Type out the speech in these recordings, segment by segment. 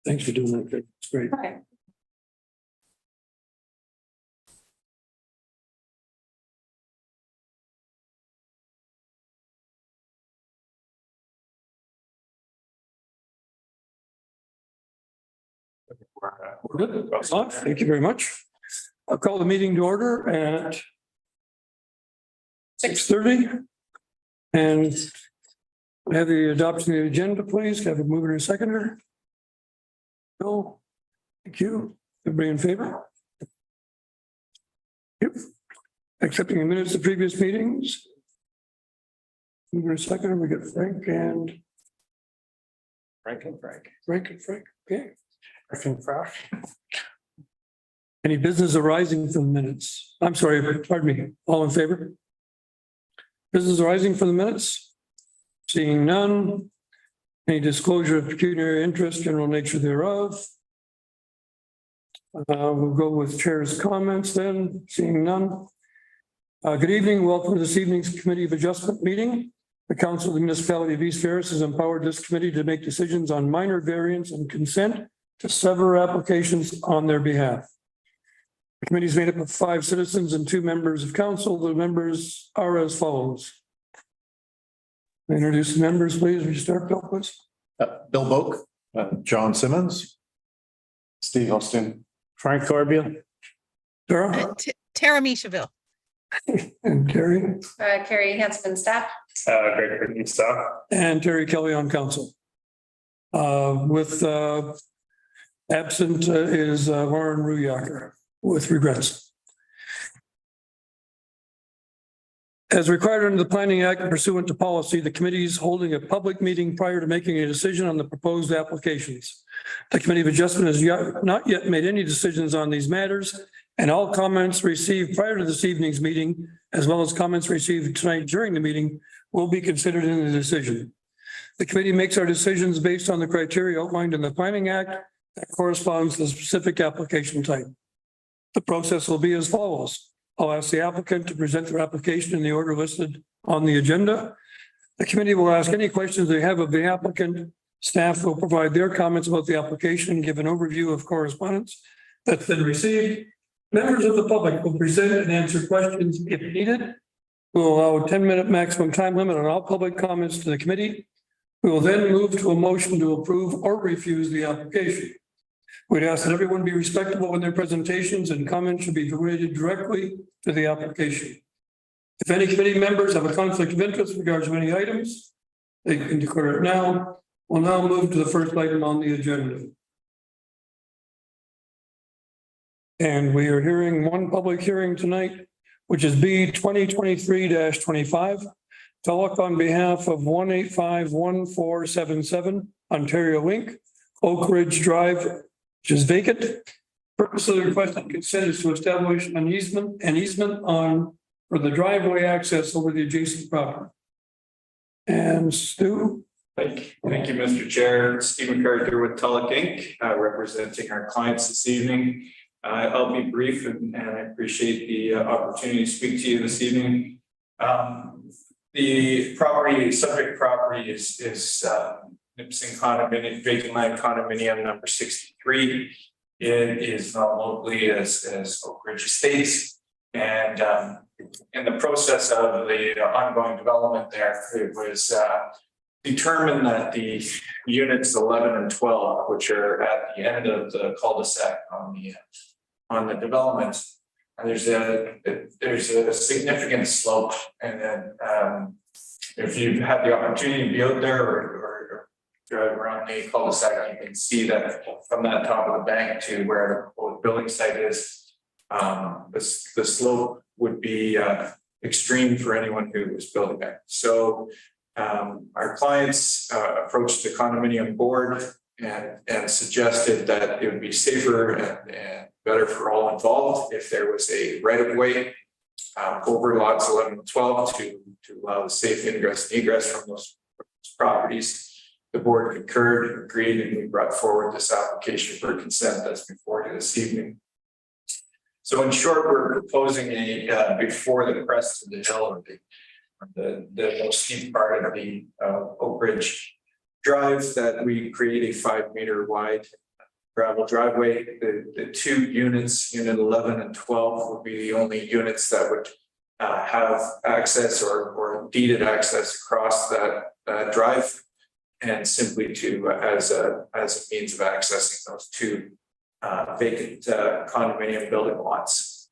Thanks for doing that. It's great. Okay. We're good. Thank you very much. I'll call the meeting to order at 6:30. And have the adoption of the agenda, please. Have a mover and a seconder. No. Thank you. Everybody in favor? Yep. Accepting the minutes of previous meetings. Mover and seconder, we got Frank and Frank and Frank. Okay. Frank and Frank. Any business arising from the minutes? I'm sorry, pardon me. All in favor? Business arising from the minutes? Seeing none. Any disclosure of pecuniary interest, general nature thereof? We'll go with chair's comments then, seeing none. Good evening. Welcome to this evening's Committee of Adjustment meeting. The Council of the Municipality of East Ferris has empowered this committee to make decisions on minor variance and consent to several applications on their behalf. The committee is made up of 5 citizens and 2 members of council. The members are as follows. Introduce the members, please. Would you start, Bill, please? Bill Boak, John Simmons, Steve Austin, Frank Corbian, Sarah Tara Mishaville. and Terry Carrie Hanselman, staff. Greg Brittany staff. and Terry Kelly on council. With absent is Warren Ruyacker with regrets. As required under the Planning Act pursuant to policy, the committee is holding a public meeting prior to making a decision on the proposed applications. The Committee of Adjustment has not yet made any decisions on these matters, and all comments received prior to this evening's meeting, as well as comments received tonight during the meeting, will be considered in the decision. The committee makes our decisions based on the criteria outlined in the Planning Act that corresponds to the specific application type. The process will be as follows. I'll ask the applicant to present their application in the order listed on the agenda. The committee will ask any questions they have of the applicant. Staff will provide their comments about the application and give an overview of correspondence that's been received. Members of the public will present and answer questions if needed. We'll allow a 10-minute maximum time limit on all public comments to the committee. We will then move to a motion to approve or refuse the application. We'd ask that everyone be respectful in their presentations and comments should be related directly to the application. If any committee members have a conflict of interest in regards to any items, they can declare it now. We'll now move to the first item on the agenda. And we are hearing one public hearing tonight, which is B 2023-25. Talk on behalf of 1851477 Ontario Link, Oak Ridge Drive, which is vacant. Purpose of the request and consent is to establish an easement on for the driveway access over the adjacent property. And Stu? Thank you, Mr. Chair. Stephen Carter with Tulloch Inc., representing our clients this evening. I'll be brief and I appreciate the opportunity to speak to you this evening. The subject property is Nipissing condominium, vacant land condominium number 63. It is known locally as Oak Ridge Estates. And in the process of the ongoing development there, it was determined that the units 11 and 12, which are at the end of the cul-de-sac on the development, there's a significant slope. And then if you've had the opportunity to be out there or drive around the cul-de-sac, you can see that from that top of the bank to where the building site is, the slope would be extreme for anyone who was building that. So our clients approached the condominium board and suggested that it would be safer and better for all involved if there was a right-of-way over lots 11 and 12 to allow the safe ingress and egress from those properties. The board concurred and agreed, and we brought forward this application for consent that's before you this evening. So in short, we're proposing a before the crest of the hill, or the most steep part of the Oak Ridge drive that we create a 5-meter wide gravel driveway. The two units, unit 11 and 12, would be the only units that would have access or deeded access across that drive, and simply to as a means of accessing those two vacant condominium building lots.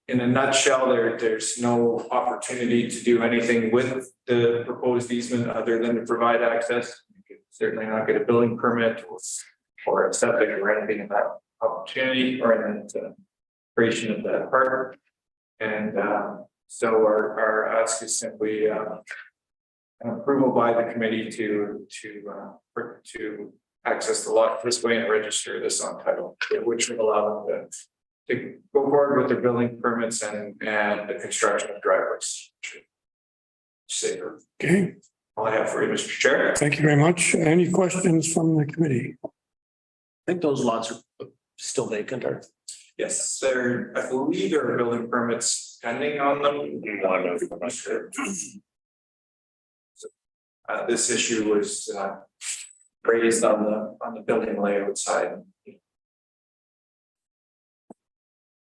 In a nutshell, there's no opportunity to do anything with the proposed easement other than to provide access. You could certainly not get a building permit or a septic or anything in that opportunity or in the creation of that park. And so our ask is simply an approval by the committee to access the lot this way and register this on title, which would allow them to go forward with their building permits and the construction of driveways. Safer. Okay, All I have for you, Mr. Chair. thank you very much. Any questions from the committee? I think those lots are still vacant, or? Yes, I believe there are building permits pending on them. One of them, I'm sure. This issue was raised on the building layout side.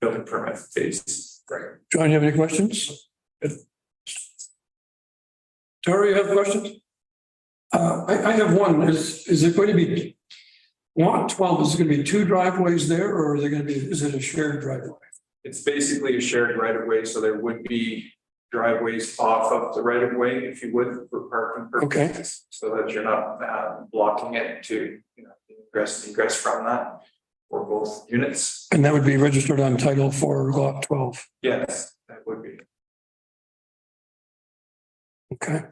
Building permit phase. Right. John, you have any questions? Terry, you have questions? I have one. Is it going to be lot 12? Is it going to be two driveways there, or are they going to be? Is it a shared driveway? It's basically a shared right of way, so there would be driveways off of the right of way, if you would, for parking purposes. Okay. So that you're not blocking it to ingress and egress from that for both units. And that would be registered on title for lot 12. Yes, that would be. Okay.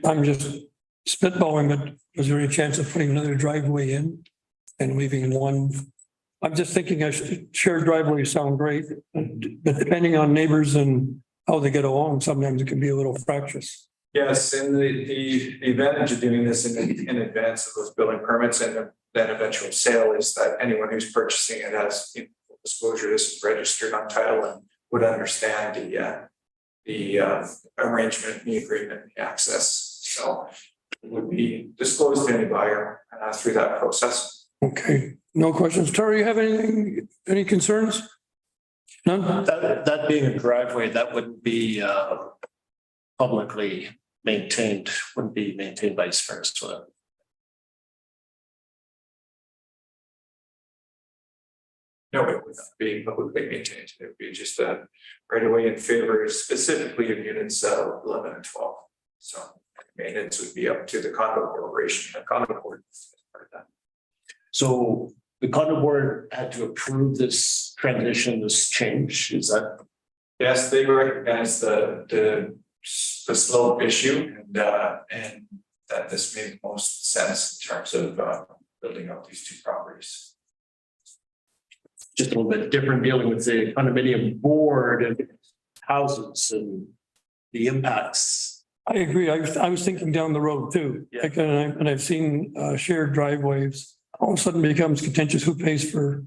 I'm just spitballing, but was there any chance of putting another driveway in and leaving one? I'm just thinking shared driveways sound great, but depending on neighbors and how they get along, sometimes it can be a little fractious. Yes, and the advantage of doing this in advance of those building permits and then eventual sale is that anyone who's purchasing it has disclosure, this is registered on title and would understand the arrangement, the agreement, the access. So it would be disclosed to any buyer through that process. Okay, no questions. Terry, you have any concerns? None? That being a driveway, that wouldn't be publicly maintained, wouldn't be maintained by Ferris. No, it would not be publicly maintained. It would be just a right away in favor specifically of units 11 and 12. So maintenance would be up to the condo corporation, the condo board. So the condo board had to approve this transition, this change, is that? Yes, they recognize the slope issue and that this made most sense in terms of building up these two properties. Just a little bit different dealing with the condominium board and houses and the impacts. I agree. I was thinking down the road too. Yeah. Like, and I've seen shared driveways. All of a sudden becomes contentious. Who pays for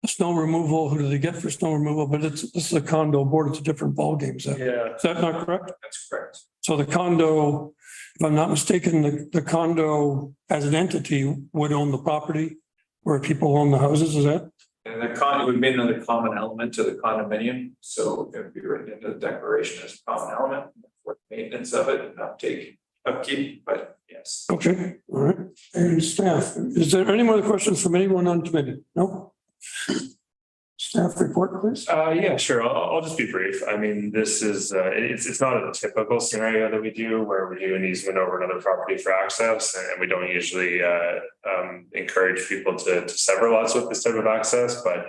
snow removal? Who do they get for snow removal? But this is a condo board. It's a different ballgame. Is that not correct? That's correct. So the condo, if I'm not mistaken, the condo as an entity would own the property where people own the houses. Is that? And the condo would be another common element to the condominium. So it would be written into the declaration as a common element for maintenance of it and upkeep, but yes. Okay, all right. And staff, is there any more questions from anyone on committee? No? Staff report, please. Yeah, sure. I'll just be brief. I mean, this is it's not a typical scenario that we do where we do an easement over another property for access, and we don't usually encourage people to sever lots with this type of access. But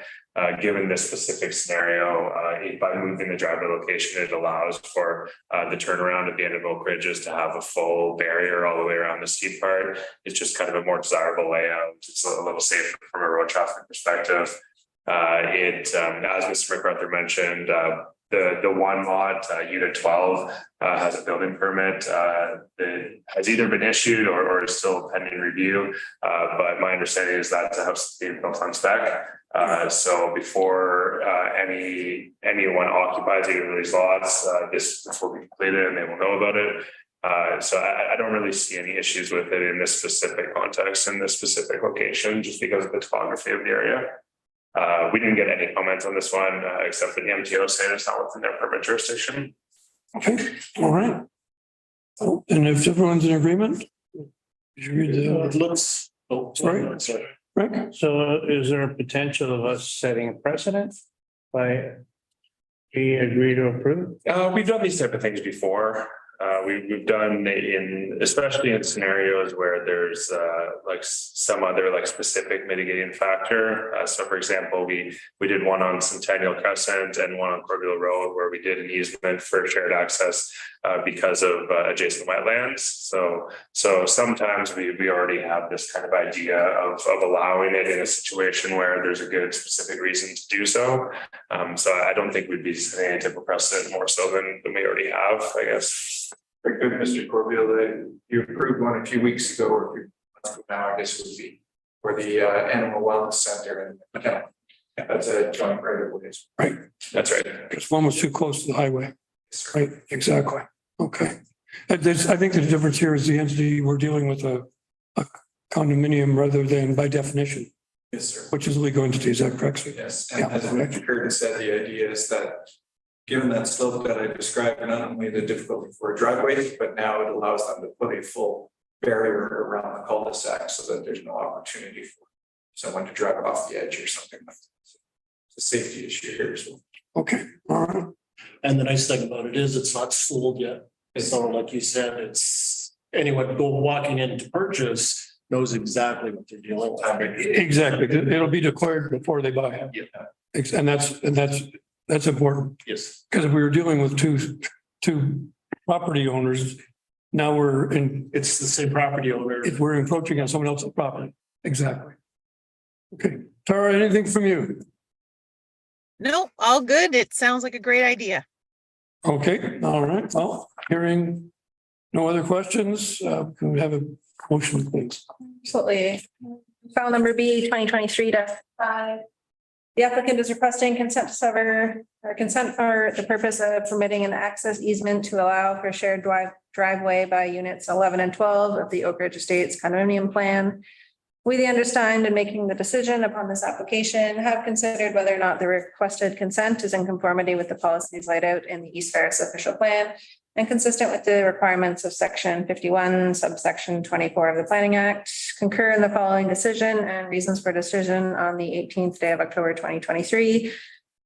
given this specific scenario, by moving the driveway location, it allows for the turnaround at the end of Oak Ridges to have a full barrier all the way around the steep part. It's just kind of a more desirable layout. It's a little safer from a road traffic perspective. As Mr. McArthur mentioned, the one lot, unit 12, has a building permit that has either been issued or is still pending review. But my understanding is that the house is being built on spec. So before anyone occupies either of these lots, this will be completed and they will know about it. So I don't really see any issues with it in this specific context, in this specific location, just because of the topography of the area. We didn't get any comments on this one, except for the MTO saying it's not within their permit jurisdiction. Okay, all right. Oh, and if everyone's in agreement? Did you read It the, looks. Oh, Right. sorry. right? So is there a potential of us setting a precedent by we agree to approve? We've done these type of things before. We've done especially in scenarios where there's like some other like specific mitigating factor. So for example, we did one on Centennial Crescent and one on Corbeil Road where we did an easement for shared access because of adjacent wetlands. So sometimes we already have this kind of idea of allowing it in a situation where there's a good specific reason to do so. So I don't think we'd be setting any type of precedent more so than we already have, I guess. Very good, Mr. Corbeil, that you approved one a few weeks ago, or a few months ago now, I guess would be for the animal wellness center and that's a joint right of ways. Right, That's right. because one was too close to the highway. Right, exactly. Okay. I think the difference here is the entity, we're dealing with a condominium rather than by definition, Yes, sir. which is a legal entity. Is that correct, sir? Yes, Yeah. and as Mr. Curtis said, the idea is that given that slope that I described, not only the difficulty for a driveway, but now it allows them to put a full barrier around the cul-de-sac so that there's no opportunity for someone to drive off the edge or something like that. It's a safety issue here as well. Okay, all right. And the nice thing about it is it's not schooled yet. So like you said, it's anyone walking in to purchase knows exactly what they're dealing with. Exactly. It'll be declared before they buy it. Yeah. And that's important. Yes. Because if we were dealing with two property owners, now It's the same property owner. we're encroaching on someone else's property. Exactly. Okay, Tara, anything from you? No, all good. It sounds like a great idea. Okay, all right. Well, hearing no other questions, can we have a motion, please? Absolutely. File number B 2023-5. The applicant is requesting consent to sever or consent for the purpose of permitting an access easement to allow for shared driveway by units 11 and 12 of the Oak Ridge Estates condominium plan. We, the undersigned, in making the decision upon this application, have considered whether or not the requested consent is in conformity with the policies laid out in the East Ferris official plan and consistent with the requirements of section 51, subsection 24 of the Planning Act. Concur in the following decision and reasons for decision on the 18th day of October 2023.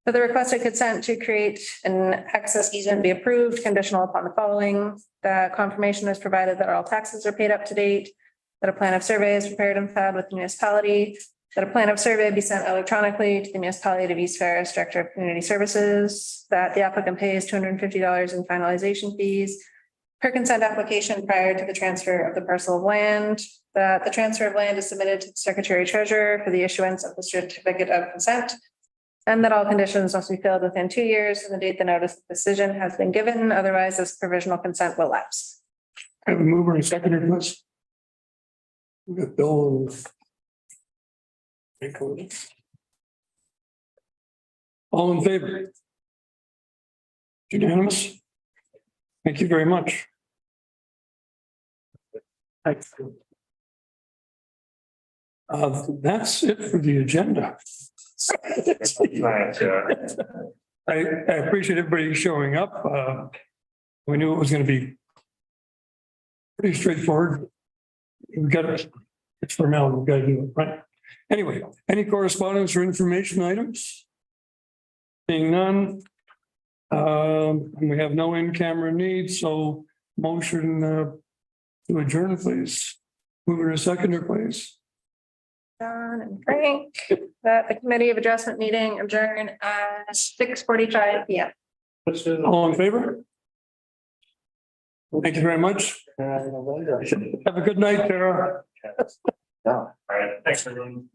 For the requested consent to create an access easement be approved, conditional upon the following. The confirmation is provided that all taxes are paid up to date, that a plan of survey is prepared and filed with the municipality, that a plan of survey be sent electronically to the municipality of East Ferris Director of Community Services, that the applicant pays $250 in finalization fees per consent application prior to the transfer of the parcel of land, that the transfer of land is submitted to the Secretary Treasurer for the issuance of the certificate of consent, and that all conditions must be filled within 2 years from the date the notice of decision has been given. Otherwise, this provisional consent will lapse. Have a mover and seconder, please. We got Bill and all in favor? Unanimous? Thank you very much. That's it for the agenda. I appreciate everybody showing up. We knew it was going to be pretty straightforward. We got it. It's formality. We've got to do it, right? Anyway, any correspondence or information items? Seeing none. We have no in-camera needs, so motion to adjourn, please. Mover and seconder, please. John and Frank, that the Committee of Adjustment meeting adjourn at 6:45 p.m. All in favor? Thank you very much. Have a good night, Tara. All right, thanks everyone.